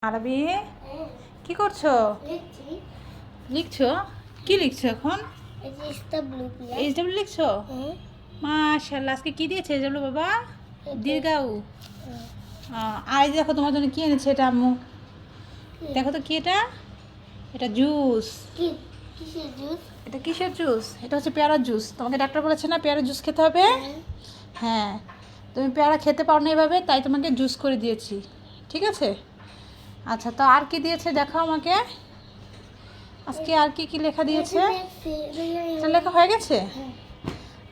আরবি কি করছো? লিখছো? কি লিখছো এখন? এইচডব্লিউ লিখছো? মাশাআল্লাহ, আজকে কি দিয়েছে এইচডব্লিউ বাবা? দীর্ঘাউ। আর এই দেখো তোমার জন্য কি এনেছে এটা আম্মু। দেখো তো কি এটা? এটা জুস। এটা কিসের জুস? এটা হচ্ছে পেয়ারার জুস। তোমাকে ডাক্তার বলেছে না পেয়ারার জুস খেতে হবে? হ্যাঁ, তুমি পেয়ারা খেতে পারো না এভাবে, তাই তোমাকে জুস করে দিয়েছি। ঠিক আছে, আচ্ছা তো আর কি দিয়েছে দেখো আমাকে আজকে। আর কি কি লেখা দিয়েছে? এটা লেখা হয়ে গেছে?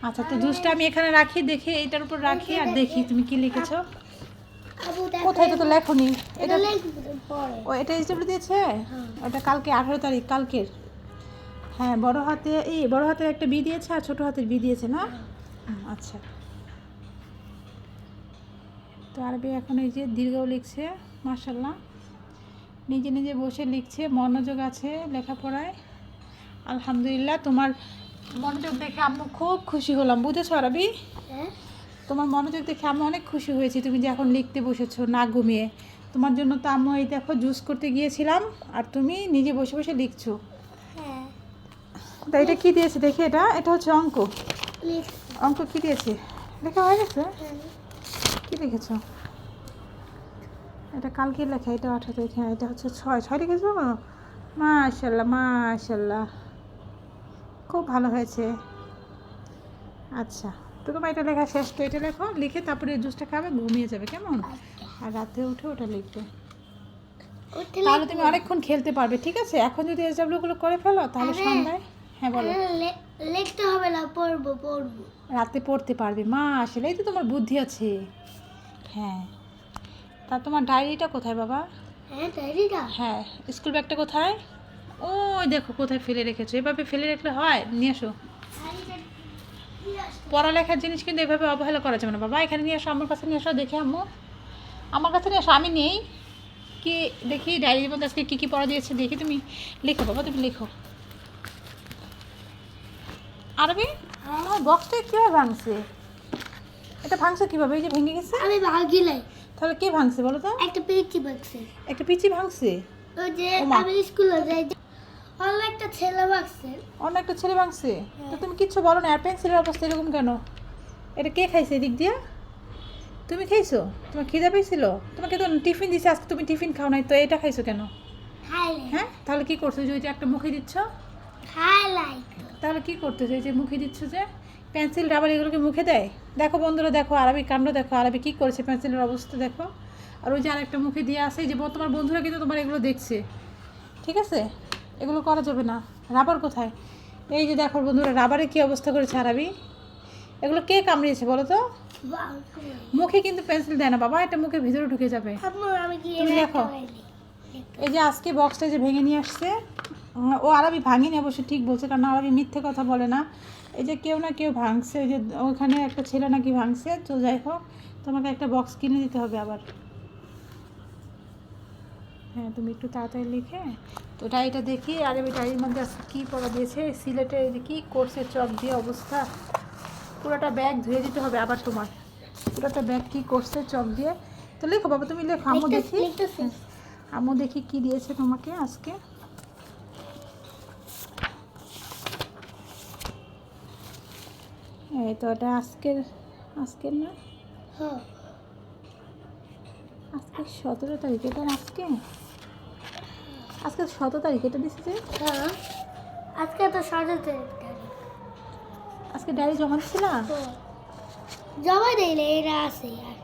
আচ্ছা তো জুসটা আমি এখানে রাখি, দেখি এটার উপর রাখি আর দেখি তুমি কি লিখেছো। কোথায়? এটা তো লেখনি। এটা ও এটা এইচডব্লিউ দিয়েছে। ওটা কালকে 18 তারিখ কালকের। হ্যাঁ, বড় হাতের একটা বি দিয়েছে আর ছোট হাতের বি দিয়েছে না? আচ্ছা তো আরবি এখন এই যে দীর্ঘও লিখছে। মাশাআল্লাহ, নিজে নিজে বসে লিখছে, মনোযোগ আছে লেখাপড়ায়। আলহামদুলিল্লাহ, তোমার মনোযোগ দেখে আম্মু খুব খুশি হলাম, বুঝেছো আরবি? তোমার মনোযোগ দেখে আম্মু অনেক খুশি হয়েছি, তুমি যে এখন লিখতে বসেছো না ঘুমিয়ে। তোমার জন্য তো আম্মু এই দেখো জুস করতে গিয়েছিলাম আর তুমি নিজে বসে বসে লিখছো। তা এটা কি দিয়েছে দেখি? এটা হচ্ছে অঙ্ক। অঙ্ক কি দিয়েছে? লেখা হয়ে গেছে? কি লিখেছো? এটা কালকে লেখা, এটা 18 তারিখ। হ্যাঁ, এটা হচ্ছে 6 লিখেছো। মাশাআল্লাহ মাশাআল্লাহ, খুব ভালো হয়েছে। আচ্ছা তো তোমার এটা লেখা শেষ, তো এটা লেখো, লিখে তারপরে জুসটা খাবে, ঘুমিয়ে যাবে কেমন? আর রাতে উঠে ওটা লিখবে, তাহলে তুমি অনেকক্ষণ খেলতে পারবে। ঠিক আছে, এখন যদি এসডব্লিউগুলো করে ফেলো তাহলে সন্ধ্যায়। হ্যাঁ বলো। লিখতে হবে না, পড়বো। রাতে পড়তে পারবে। মা আসলে এই তো তোমার বুদ্ধি আছে। হ্যাঁ, তা তোমার ডায়েরিটা কোথায় বাবা? ডায়েরিটা? হ্যাঁ, স্কুল ব্যাগটা কোথায়? ওই দেখো কোথায় ফেলে রেখেছো। এভাবে ফেলে রাখলে হয়? নিয়ে আসো। পড়ালেখার জিনিস কিন্তু এভাবে অবহেলা করা যাবে না বাবা। এখানে নিয়ে আসো, আমার কাছে নিয়ে আসো, দেখে আম্মু আমার কাছে নিয়ে আসো। আমি নেই কি দেখি ডায়েরির মধ্যে আজকে কী কী পড়া দিয়েছে দেখি। তুমি লেখো বাবা, তুমি লেখো। আরবি আমার বক্সটা কীভাবে ভাঙছে? এটা ভাঙছে কীভাবে? এই যে ভেঙে গেছে। আমি ভাগিলাই। তাহলে কে ভাঙছে বলো তো? একটা পিচি ভাগছে। একটা পিচি ভাঙছে? ওই যে আমি স্কুলে যাই, অন্য একটা ছেলে ভাগছে। অন্য একটা ছেলে ভাঙছে? তো তুমি কিচ্ছু বলো না। আর পেন্সিলের অবস্থা এরকম কেন? এটা কে খাইছে এদিক দিয়া? তুমি খাইছো? তোমার খিদা পেয়েছিল? তোমাকে তো টিফিন দিছে আজকে, তুমি টিফিন খাও নাই, তো এটা খাইছো কেন? হ্যাঁ, তাহলে কি করছো? যে ওই যে একটা মুখে দিচ্ছ, তাহলে কি করতেছো? এই যে মুখে দিচ্ছ যে পেন্সিল রাবার এগুলোকে মুখে দেয়। দেখো বন্ধুরা, দেখো আরবি কাণ্ড, দেখো আরবি কী করেছে, পেন্সিলের অবস্থা দেখো। আর ওই যে আরেকটা মুখে দিয়ে আসে, যে তোমার বন্ধুরা কিন্তু তোমার এগুলো দেখছে। ঠিক আছে, এগুলো করা যাবে না। রাবার কোথায়? এই যে দেখো বন্ধুরা, রাবারের কী অবস্থা করেছে আরবি। এগুলো কে কামড়িয়েছে বলো তো? মুখে কিন্তু পেন্সিল দেয় না বাবা, এটা মুখের ভিতরে ঢুকে যাবে। তুমি দেখো, এই যে আজকে বক্সটা যে ভেঙে নিয়ে আসছে, ও আরবি ভাঙিনি অবশ্য, ঠিক বলছে, কারণ আরবি মিথ্যে কথা বলে না। এই যে কেউ না কেউ ভাঙছে, ওই যে ওখানে একটা ছেলে নাকি ভাঙছে। তো যাই হোক, তোমাকে একটা বক্স কিনে দিতে হবে আবার। হ্যাঁ, তুমি একটু তাড়াতাড়ি লিখে তো ডায়েরিটা দেখি। আর ওই ডায়েরির মধ্যে আজকে কী পড়া দিয়েছে, সিলেটে এই যে কী করছে চক দিয়ে অবস্থা। পুরোটা ব্যাগ ধুয়ে দিতে হবে আবার তোমার। পুরোটা ব্যাগ কী করছে চক দিয়ে। তো লেখো বাবা, তুমি লেখো, আম্মু দেখি। আম্মু দেখি কী দিয়েছে তোমাকে আজকে। এই তো এটা আজকের না, আজকে 17 তারিখ। এটা আজকে 17 তারিখ এটা দিচ্ছে যে। আজকে তো 17 তারিখ। আজকে ডায়েরি জমা দিচ্ছিলাম। জমা দিলে এরা আছে, আর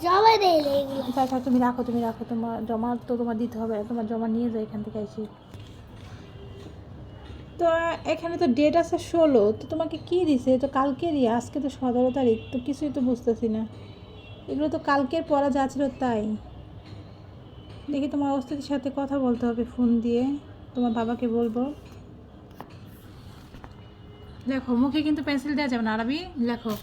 জমা দিলে এগুলো। আচ্ছা তুমি রাখো, তোমার জমা তো তোমার দিতে হবে, তোমার জমা নিয়ে যাও এখান থেকে এসে। তো এখানে তো ডেট আছে 16, তো তোমাকে কী দিছে? তো কালকেরই, আজকে তো 17 তারিখ, তো কিছুই তো বুঝতেছি না। এগুলো তো কালকের পড়া যা ছিল তাই। দেখি তোমার ওস্তাদের সাথে কথা বলতে হবে ফোন দিয়ে, তোমার বাবাকে বলবো। লেখো, মুখে কিন্তু পেন্সিল দেওয়া যাবে না আরবি, লেখো।